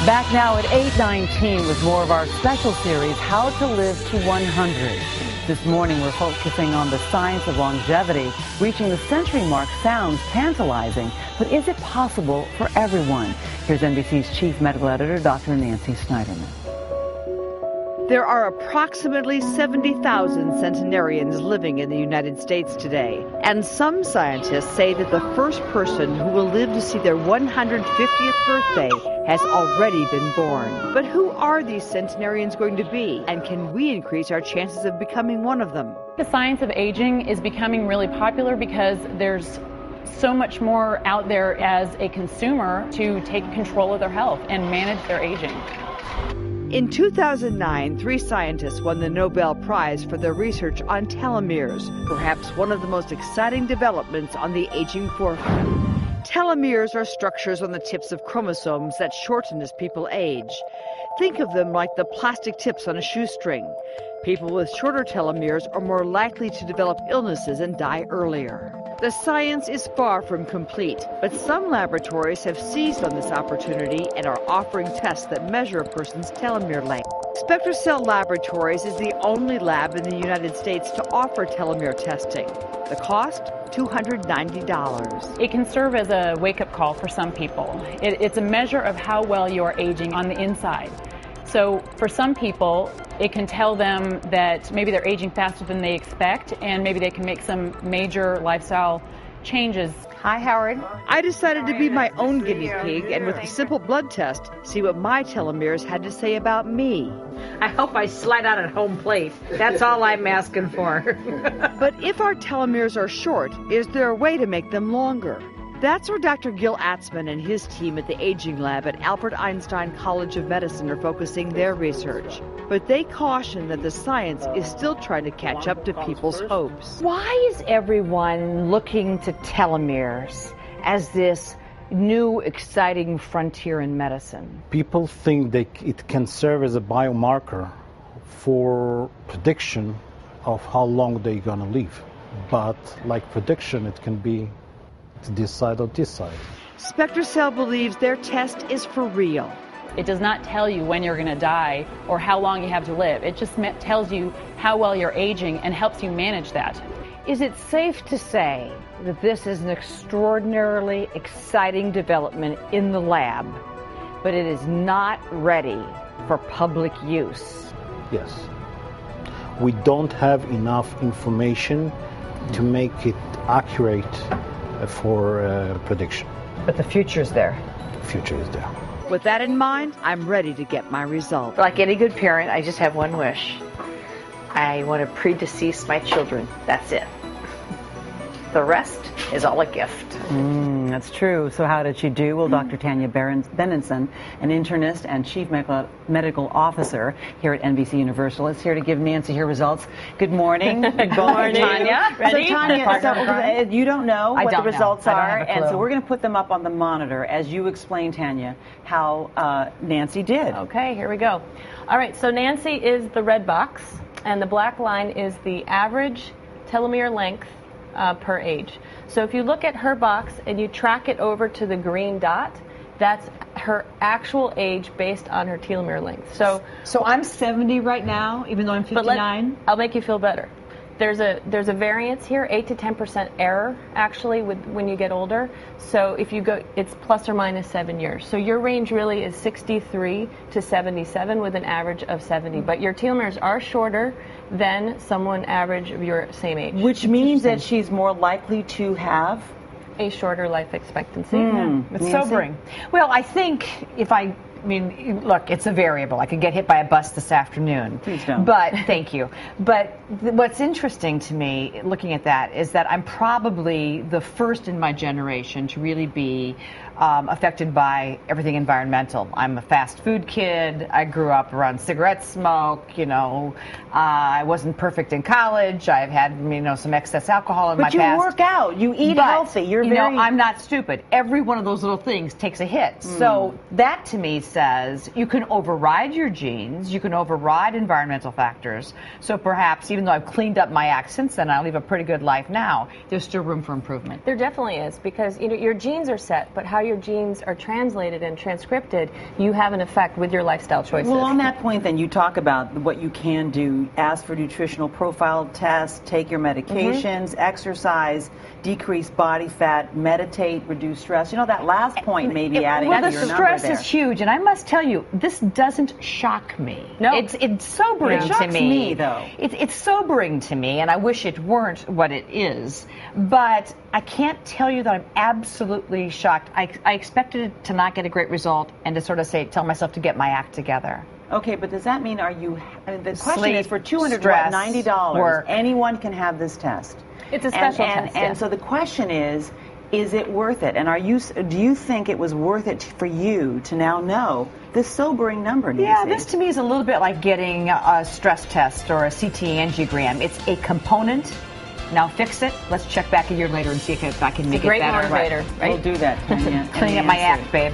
Back now at 8:19 with more of our special series, How to Live to 100. This morning we're focusing on the science of longevity. Reaching the century mark sounds tantalizing, but is it possible for everyone? Here's NBC's Chief Medical Editor, Dr. Nancy Snyderman. There are approximately 70,000 centenarians living in the United States today, and some scientists say that the first person who will live to see their 150th birthday has already been born. But who are these centenarians going to be, and can we increase our chances of becoming one of them? The science of aging is becoming really popular because there's so much more out there as a consumer to take control of their health and manage their aging. In 2009, 3 scientists won the Nobel Prize for their research on telomeres, perhaps one of the most exciting developments on the aging forefront. Telomeres are structures on the tips of chromosomes that shorten as people age. Think of them like the plastic tips on a shoestring. People with shorter telomeres are more likely to develop illnesses and die earlier. The science is far from complete, but some laboratories have seized on this opportunity and are offering tests that measure a person's telomere length. SpectraCell Laboratories is the only lab in the United States to offer telomere testing. The cost? $290. It can serve as a wake-up call for some people. It's a measure of how well you are aging on the inside. So for some people, it can tell them that maybe they're aging faster than they expect, and maybe they can make some major lifestyle changes. Hi, Howard. I decided to be my own guinea pig and with a simple blood test, see what my telomeres had to say about me. I hope I slide out at home plate. That's all I'm asking for. But if our telomeres are short, is there a way to make them longer? That's where Dr. Gil Atzmon and his team at the Aging Lab at Albert Einstein College of Medicine are focusing their research. But they caution that the science is still trying to catch up to people's hopes. Why is everyone looking to telomeres as this new exciting frontier in medicine? People think it can serve as a biomarker for prediction of how long they're going to live. But like prediction, it can be this side or this side. SpectraCell believes their test is for real. It does not tell you when you're going to die or how long you have to live. It just tells you how well you're aging and helps you manage that. Is it safe to say that this is an extraordinarily exciting development in the lab, but it is not ready for public use? Yes. We don't have enough information to make it accurate for prediction. But the future is there. The future is there. With that in mind, I'm ready to get my result. Like any good parent, I just have one wish. I want to predecease my children. That's it. The rest is all a gift. That's true. So how did she do? Well, Dr. Tanya Benenson, an internist and chief medical officer here at NBC Universal, is here to give Nancy her results. Good morning. Good morning, Tanya. Ready? So Tanya, you don't know what the results are, and so clue. we're going to put them up on the monitor as you explain, Tanya, how Nancy did. Okay, here we go. All right, so Nancy is the red box, and the black line is the average telomere length per age. So if you look at her box and you track it over to the green dot, that's her actual age based on her telomere length. So I'm 70 right now, even though I'm 59. I'll make you feel better. There's a variance here, 8 to 10% error actually when you get older. So if you go, it's plus or minus 7 years. So your range really is 63 to 77 with an average of 70. But your telomeres are shorter than someone average of your same age. Which means that she's more likely to have a shorter life expectancy. It's sobering. Well, I think I mean, look, it's a variable. I could get hit by a bus this afternoon. Please don't. But thank you. But what's interesting to me looking at that is that I'm probably the first in my generation to really be affected by everything environmental. I'm a fast food kid. I grew up around cigarette smoke. You know, I wasn't perfect in college. I've had, you know, some excess alcohol in my past. But you work out. You eat healthy. You know, I'm not stupid. Every one of those little things takes a hit. So that to me says you can override your genes. You can override environmental factors. So perhaps even though I've cleaned up my act since then, I live a pretty good life now, there's still room for improvement. There definitely is, because you know your genes are set, but how your genes are translated and transcripted, you have an effect with your lifestyle choices. Well, on that point, then, you talk about what you can do. Ask for nutritional profile tests, take your medications, exercise, decrease body fat, meditate, reduce stress. You know, that last point may be adding well, to the your number stress there. is huge, and I must tell you, this doesn't shock me. No. It's sobering It to shocks me. me, though. It's sobering to me, and I wish it weren't what it is. But I can't tell you that I'm absolutely shocked. I expected to not get a great result and to sort of tell myself to get my act together. Okay, but does that mean, I mean, the question Sleep, is, for stress, $290, work. anyone can have this test. It's a special test. And so the question is it worth it? And do you think it was worth it for you to now know this sobering number, Nancy? Yeah, this to me is a little bit like getting a stress test or a CT angiogram. It's a component. Now fix it. Let's check back a year later and see if I can make it great better. motivator, right? We'll do that, Tanya. Cleaning up my act, babe.